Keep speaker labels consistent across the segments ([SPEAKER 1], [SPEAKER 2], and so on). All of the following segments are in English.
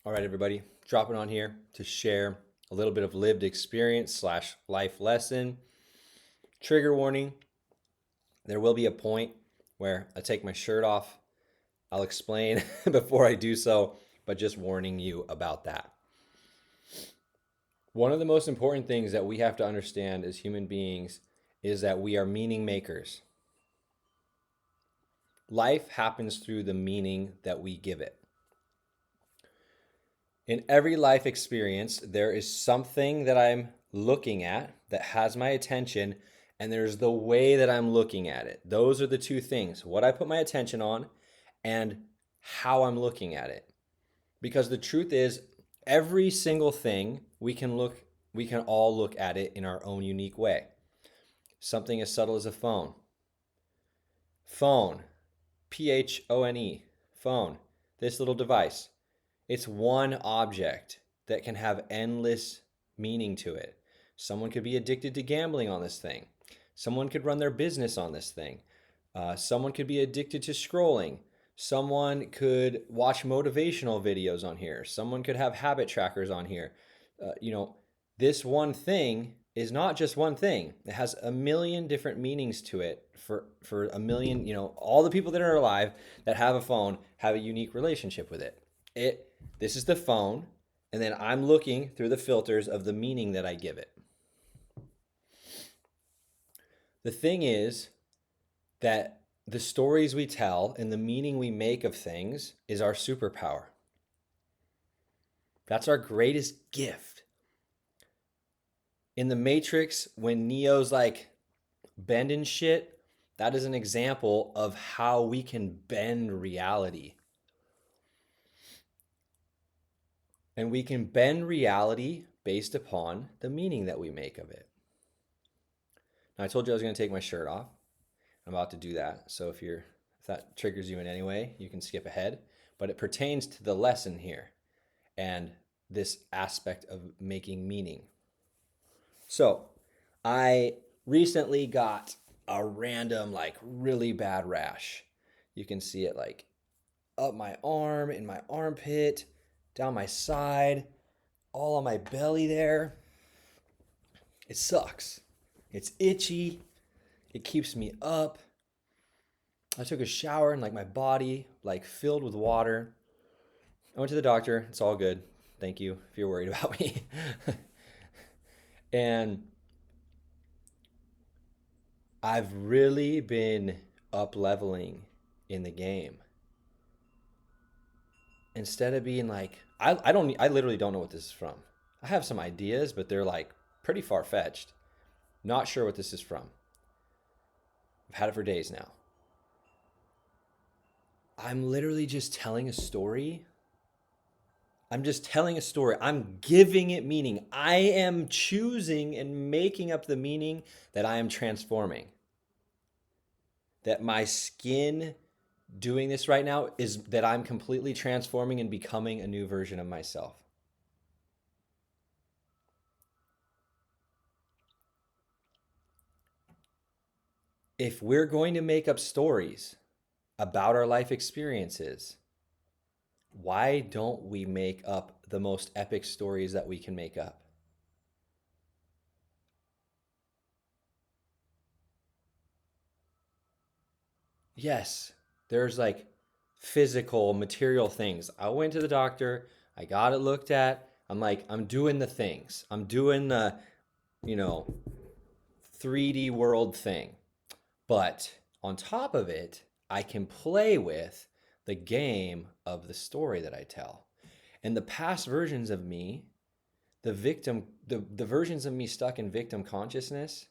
[SPEAKER 1] All right, everybody, dropping on here to share a little bit of lived experience slash life lesson. Trigger warning, there will be a point where I take my shirt off. I'll explain before I do so, but just warning you about that. One of the most important things that we have to understand as human beings is that we are meaning makers. Life happens through the meaning that we give it. In every life experience, there is something that I'm looking at that has my attention, and there's the way that I'm looking at it. Those are the two things, what I put my attention on and how I'm looking at it. Because the truth is, every single thing we can all look at it in our own unique way. Something as subtle as a phone. Phone, phone, phone, this little device. It's one object that can have endless meaning to it. Someone could be addicted to gambling on this thing. Someone could run their business on this thing. Someone could be addicted to scrolling. Someone could watch motivational videos on here. Someone could have habit trackers on here. This one thing is not just one thing. It has a million different meanings to it for a million, all the people that are alive that have a phone have a unique relationship with it. This is the phone, and then I'm looking through the filters of the meaning that I give it. The thing is that the stories we tell and the meaning we make of things is our superpower. That's our greatest gift. In the Matrix, when Neo's like bending shit, that is an example of how we can bend reality. And we can bend reality based upon the meaning that we make of it. Now, I told you I was going to take my shirt off. I'm about to do that. So if that triggers you in any way, you can skip ahead. But it pertains to the lesson here and this aspect of making meaning. So I recently got a random, really bad rash. You can see it up my arm, in my armpit, down my side, all on my belly there. It sucks. It's itchy. It keeps me up. I took a shower and my body filled with water. I went to the doctor. It's all good. Thank you if you're worried about me. And I've really been up leveling in the game. Instead of being I literally don't know what this is from. I have some ideas, but they're pretty far-fetched. Not sure what this is from. I've had it for days now. I'm literally just telling a story. I'm just telling a story. I'm giving it meaning. I am choosing and making up the meaning that I am transforming. That my skin doing this right now is that I'm completely transforming and becoming a new version of myself. If we're going to make up stories about our life experiences, why don't we make up the most epic stories that we can make up? Yes, there's physical, material things. I went to the doctor, I got it looked at. I'm doing the things. I'm doing the, 3D world thing. But on top of it, I can play with the game of the story that I tell. And the past versions of me, the versions of me stuck in victim consciousness,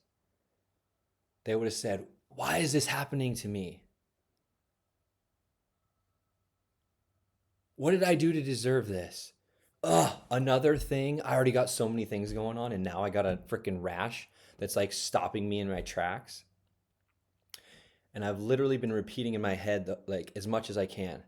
[SPEAKER 1] they would have said, why is this happening to me? What did I do to deserve this? Ugh, another thing. I already got so many things going on, and now I got a freaking rash that's stopping me in my tracks. And I've literally been repeating in my head as much as I can.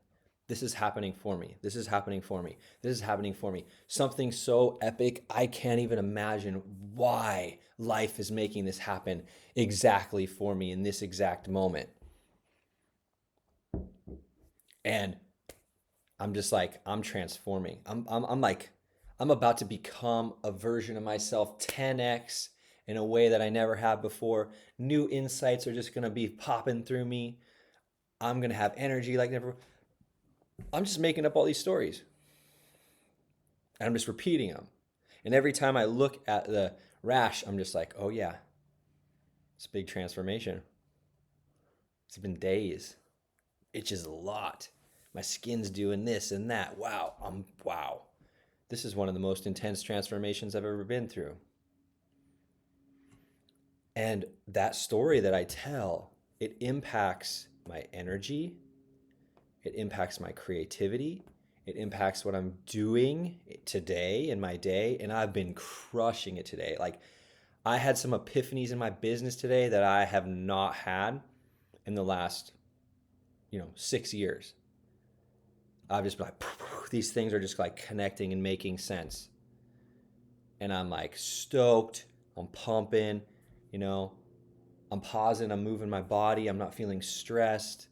[SPEAKER 1] This is happening for me. This is happening for me. This is happening for me. Something so epic, I can't even imagine why life is making this happen exactly for me in this exact moment. And I'm just like, I'm transforming. I'm like, I'm about to become a version of myself 10x in a way that I never have before. New insights are just going to be popping through me. I'm going to have energy like never. I'm just making up all these stories and I'm just repeating them. And every time I look at the rash, I'm just like, oh yeah, it's a big transformation. It's been days. Itches a lot. My skin's doing this and that. Wow. This is one of the most intense transformations I've ever been through. And that story that I tell, it impacts my energy, it impacts my creativity, it impacts what I'm doing today in my day. And I've been crushing it today. Like, I had some epiphanies in my business today that I have not had in the last, 6 years. I've just been like, these things are just like connecting and making sense. And I'm like stoked. I'm pumping, you know, I'm pausing, I'm moving my body, I'm not feeling stressed.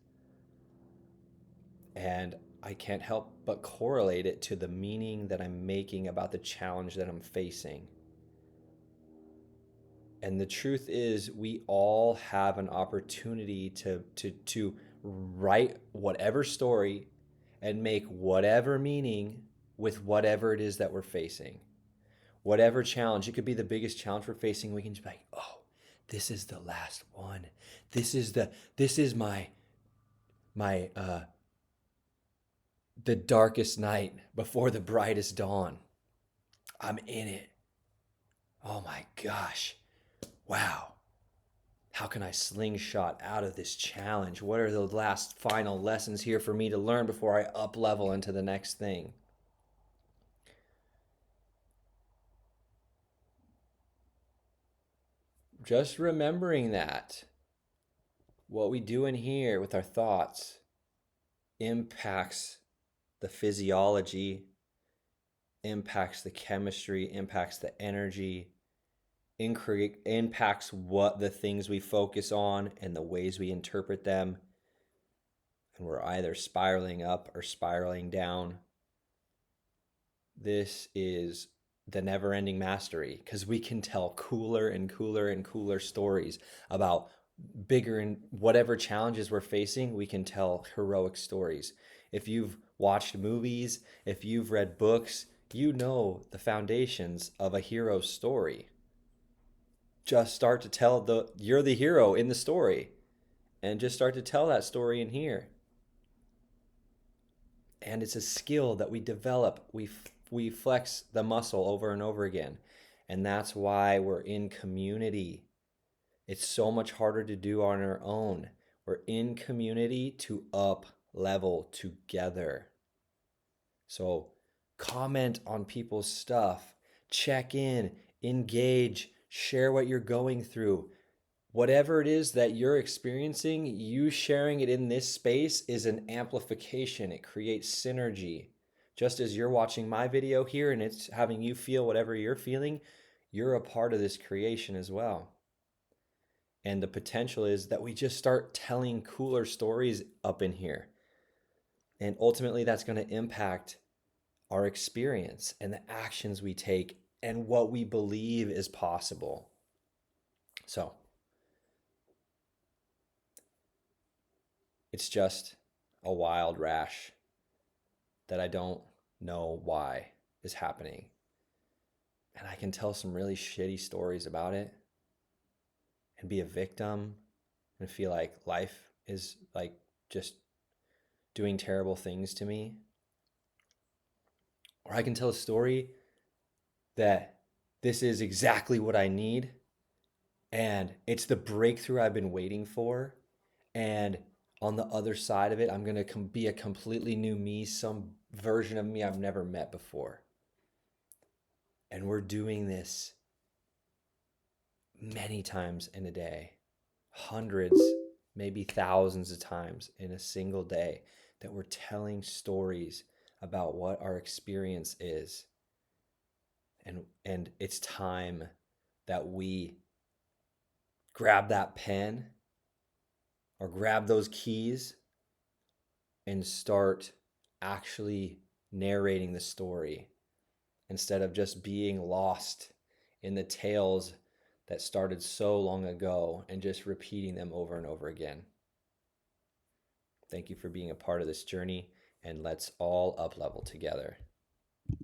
[SPEAKER 1] And I can't help but correlate it to the meaning that I'm making about the challenge that I'm facing. And the truth is, we all have an opportunity to write whatever story and make whatever meaning with whatever it is that we're facing. Whatever challenge, it could be the biggest challenge we're facing. We can just be like, oh, this is the last one. This is my the darkest night before the brightest dawn. I'm in it. Oh my gosh. Wow. How can I slingshot out of this challenge? What are the last final lessons here for me to learn before I up level into the next thing? Just remembering that what we do in here with our thoughts impacts the physiology, impacts the chemistry, impacts the energy, impacts what the things we focus on and the ways we interpret them. And we're either spiraling up or spiraling down. This is the never ending mastery because we can tell cooler and cooler and cooler stories about bigger and whatever challenges we're facing. We can tell heroic stories. If you've watched movies, if you've read books, you know the foundations of a hero story. Just start to tell you're the hero in the story and just start to tell that story in here. And it's a skill that we develop. We flex the muscle over and over again. And that's why we're in community. It's so much harder to do on our own. We're in community to up level together. So comment on people's stuff, check in, engage, share what you're going through. Whatever it is that you're experiencing, you sharing it in this space is an amplification. It creates synergy. Just as you're watching my video here and it's having you feel whatever you're feeling, you're a part of this creation as well. And the potential is that we just start telling cooler stories up in here. And ultimately, that's going to impact our experience and the actions we take and what we believe is possible. So, it's just a wild rash that I don't know why is happening. And I can tell some really shitty stories about it and be a victim and feel like life is like just doing terrible things to me. Or I can tell a story that this is exactly what I need and it's the breakthrough I've been waiting for. And on the other side of it, I'm going to be a completely new me, some version of me I've never met before. And we're doing this many times in a day, hundreds, maybe thousands of times in a single day, that we're telling stories about what our experience is. And it's time that we grab that pen or grab those keys and start actually narrating the story instead of just being lost in the tales that started so long ago and just repeating them over and over again. Thank you for being a part of this journey, and let's all up level together.